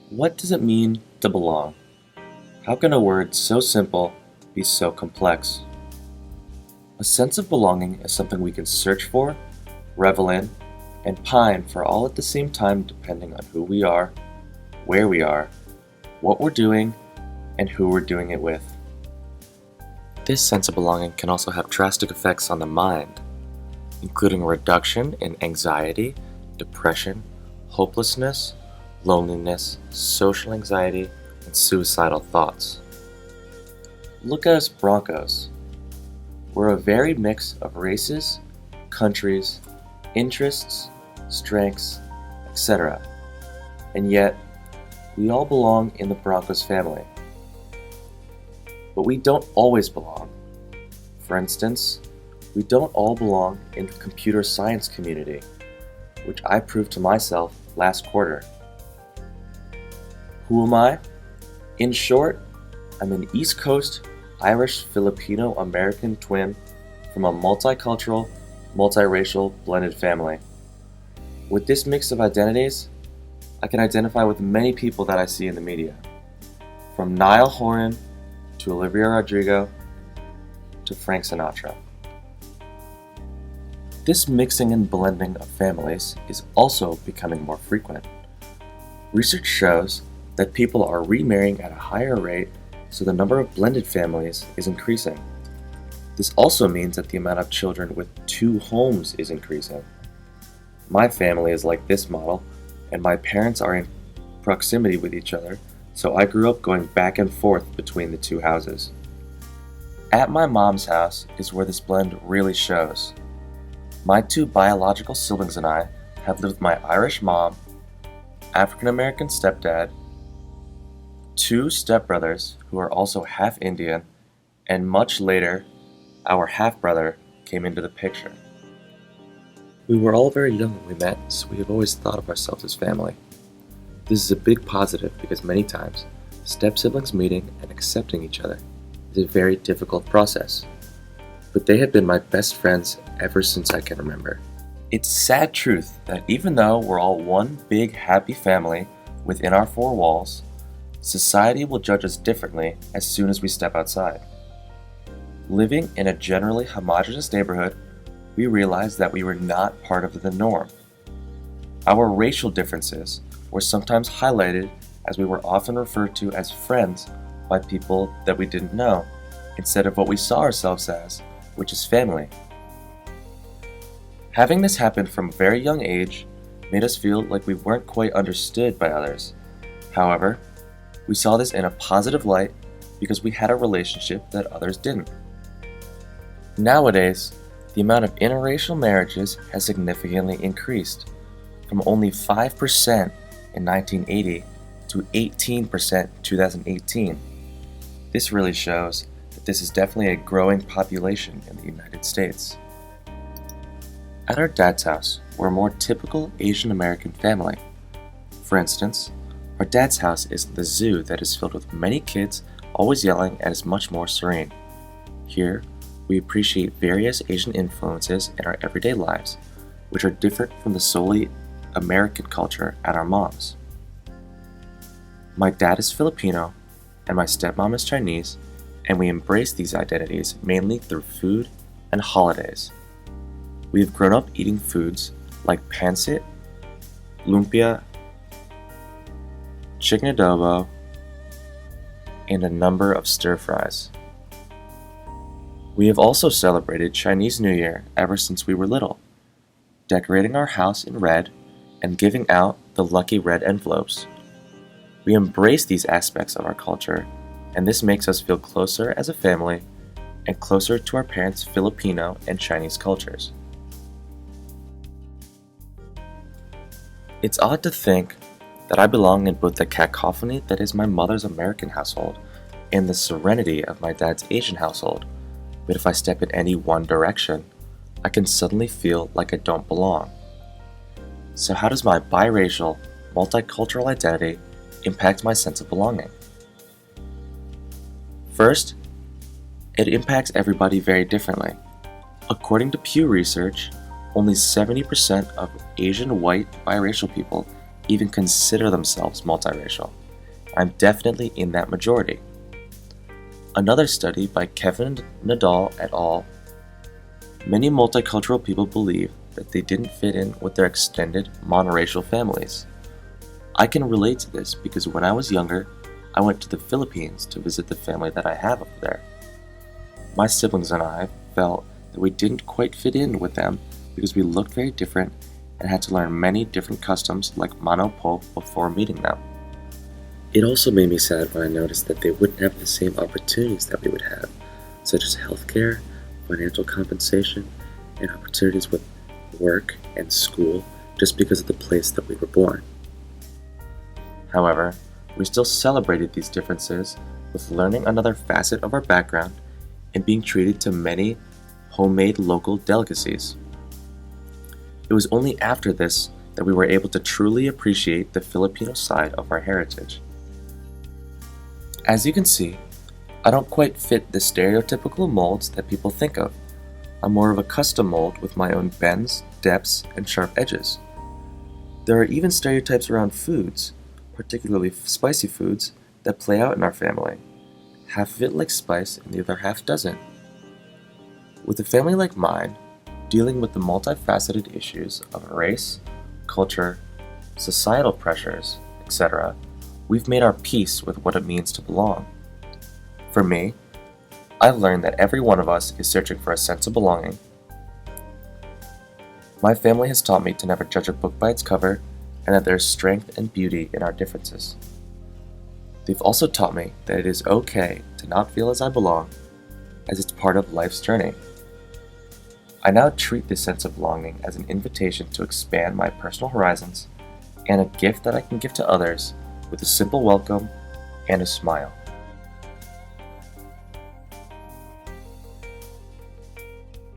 What does it mean to belong? How can a word so simple be so complex? A sense of belonging is something we can search for, revel in, and pine for all at the same time depending on who we are, where we are, what we're doing, and who we're doing it with. This sense of belonging can also have drastic effects on the mind, including a reduction in anxiety, depression, hopelessness, loneliness, social anxiety, and suicidal thoughts. Look at us Broncos. We're a varied mix of races, countries, interests, strengths, etc. And yet, we all belong in the Broncos family. But we don't always belong. For instance, we don't all belong in the computer science community, which I proved to myself last quarter. Who am I? In short, I'm an East Coast Irish Filipino American twin from a multicultural, multiracial blended family. With this mix of identities, I can identify with many people that I see in the media, from Niall Horan to Olivia Rodrigo to Frank Sinatra. This mixing and blending of families is also becoming more frequent. Research shows that people are remarrying at a higher rate, so the number of blended families is increasing. This also means that the amount of children with two homes is increasing. My family is like this model, and my parents are in proximity with each other, so I grew up going back and forth between the two houses. At my mom's house is where this blend really shows. My two biological siblings and I have lived with my Irish mom, African American stepdad, two stepbrothers who are also half Indian, and much later, our half-brother came into the picture. We were all very young when we met, so we have always thought of ourselves as family. This is a big positive because many times, step-siblings meeting and accepting each other is a very difficult process. But they have been my best friends ever since I can remember. It's a sad truth that even though we're all one big happy family within our four walls, society will judge us differently as soon as we step outside. Living in a generally homogeneous neighborhood, we realized that we were not part of the norm. Our racial differences were sometimes highlighted as we were often referred to as friends by people that we didn't know, instead of what we saw ourselves as, which is family. Having this happen from a very young age made us feel like we weren't quite understood by others. However, we saw this in a positive light because we had a relationship that others didn't. Nowadays, the amount of interracial marriages has significantly increased, from only 5% in 1980 to 18% in 2018. This really shows that this is definitely a growing population in the United States. At our dad's house, we're a more typical Asian American family. For instance, our dad's house is the zoo that is filled with many kids always yelling and is much more serene. Here, we appreciate various Asian influences in our everyday lives, which are different from the solely American culture at our mom's. My dad is Filipino, and my stepmom is Chinese, and we embrace these identities mainly through food and holidays. We have grown up eating foods like pancit, lumpia, chicken adobo, and a number of stir-fries. We have also celebrated Chinese New Year ever since we were little, decorating our house in red and giving out the lucky red envelopes. We embrace these aspects of our culture, and this makes us feel closer as a family and closer to our parents' Filipino and Chinese cultures. It's odd to think that I belong in both the cacophony that is my mother's American household and the serenity of my dad's Asian household, but if I step in any one direction, I can suddenly feel like I don't belong. So how does my biracial, multicultural identity impact my sense of belonging? First, it impacts everybody very differently. According to Pew Research, only 70% of Asian white biracial people even consider themselves multiracial. I'm definitely in that majority. Another study by Kevin Nadal et al. Many multicultural people believe that they didn't fit in with their extended monoracial families. I can relate to this because when I was younger, I went to the Philippines to visit the family that I have over there. My siblings and I felt that we didn't quite fit in with them because we looked very different and had to learn many different customs like mano po before meeting them. It also made me sad when I noticed that they wouldn't have the same opportunities that we would have, such as healthcare, financial compensation, and opportunities with work and school just because of the place that we were born. However, we still celebrated these differences with learning another facet of our background and being treated to many homemade local delicacies. It was only after this that we were able to truly appreciate the Filipino side of our heritage. As you can see, I don't quite fit the stereotypical molds that people think of. I'm more of a custom mold with my own bends, depths, and sharp edges. There are even stereotypes around foods, particularly spicy foods, that play out in our family. Half of it likes spice and the other half doesn't. With a family like mine, dealing with the multifaceted issues of race, culture, societal pressures, etc., we've made our peace with what it means to belong. For me, I've learned that every one of us is searching for a sense of belonging. My family has taught me to never judge a book by its cover and that there is strength and beauty in our differences. They've also taught me that it is okay to not feel as I belong, as it's part of life's journey. I now treat this sense of belonging as an invitation to expand my personal horizons and a gift that I can give to others with a simple welcome and a smile.